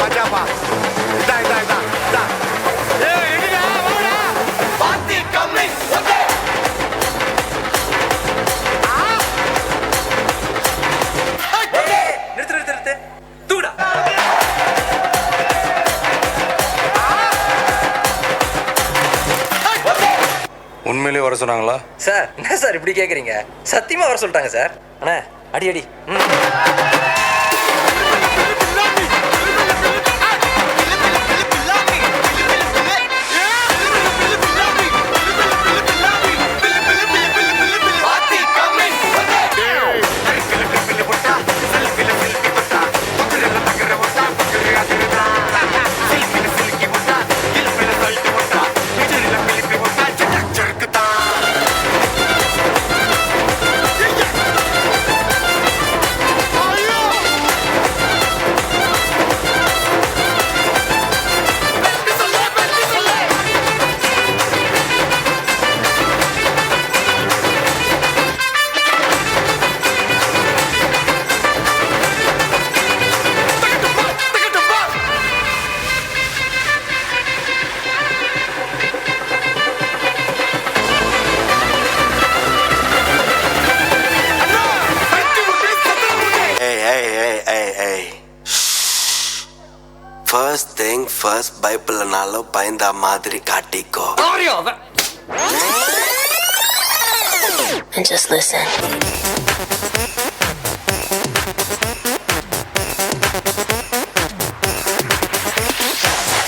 மஜாப்பா. இதா இதா இதா இதா. ஏய் எடிடா வாடா. பாத்தி கம்மி. ஓகே. நிறுத்து தூடா. உண்மையிலேயே வர சொன்னாங்களா சார்? என்ன சார் இப்படி கேட்குறீங்க? சத்தியமாக வர சொல்லிட்டாங்க சார். அண்ணா அடி அடி. First thing first, பைபிள்னாலும் பயந்தா மாதிரி காட்டிக்கோ. And just listen.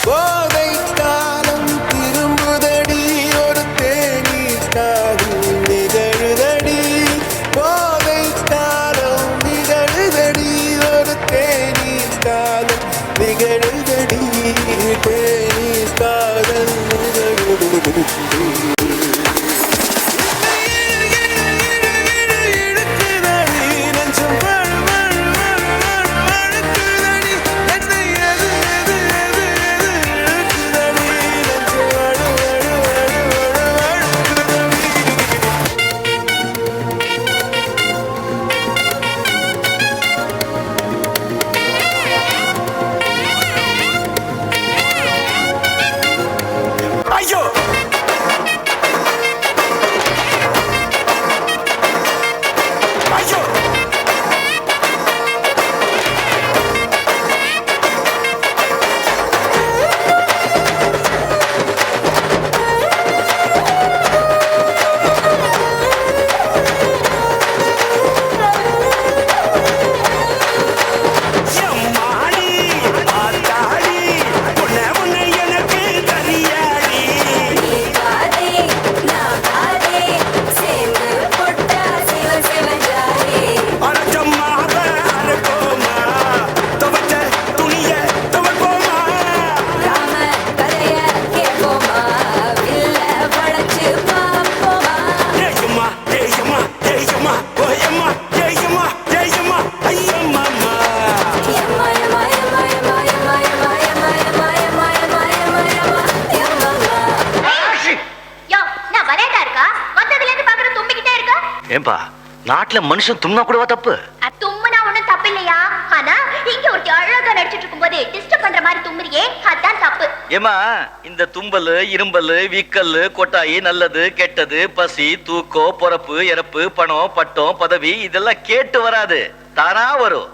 போதை காலம் திரும்புதடி, ஒரு தேநீர் காலம் நிகழுதடி. போதை காலம் நிகழுதடி, ஒரு தேநீர் காலம் நிகழுதடி. தேநீர் காலம் நிகழுதடி. ஏன்பா நாட்டுல மனுஷன் தும்னா கூடவா தப்பு? தும்முனா ஒண்ணும் தப்பு இல்லையா? ஆனா இங்க ஒருத்தி அழகா நடிச்சிட்டு இருக்கும்போது டிஸ்டர்ப் பண்ற மாதிரி தும்முறியே, அதான் தப்பு. ஏமா இந்த தும்பல், இரும்பல், வீக்கல், கொட்டாயி, நல்லது கெட்டது, பசி, தூக்கம், பொறப்பு, இறப்பு, பணம், பட்டம், பதவி இதெல்லாம் கேட்டு வராது, தானா வரும்.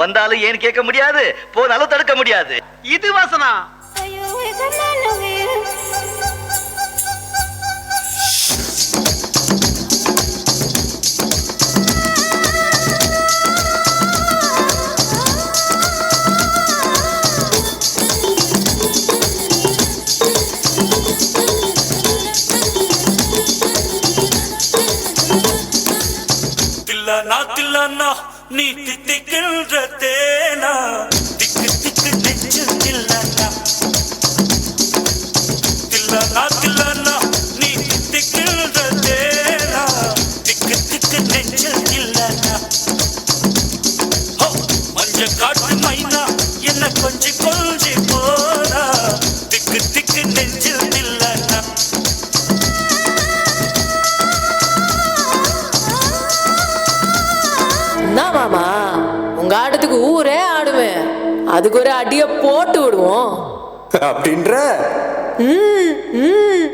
வந்தாலும் ஏன் கேட்க முடியாது, போனாலும் தடுக்க முடியாது. இது வாசனா. தில்லானா நீ தித்திக்கின்ற தேனா, திக்கு திக்கு நெஞ்சில் தில்லானா. தில்லானா நீ தித்திக்கின்ற தேனா, திக்கு திக்கு நெஞ்சில் தில்லானா. மஞ்ச காட்டு மைனா என்ன கொஞ்சி கொஞ்சி போனா, திக்கு திக்கு நெஞ்சில் தில்லானா. மாமா உங்க ஆட்டத்துக்கு ஊரே ஆடுவேன், அதுக்கு ஒரு அடியை போட்டு விடுவோம் அப்படின்ற ம் ம்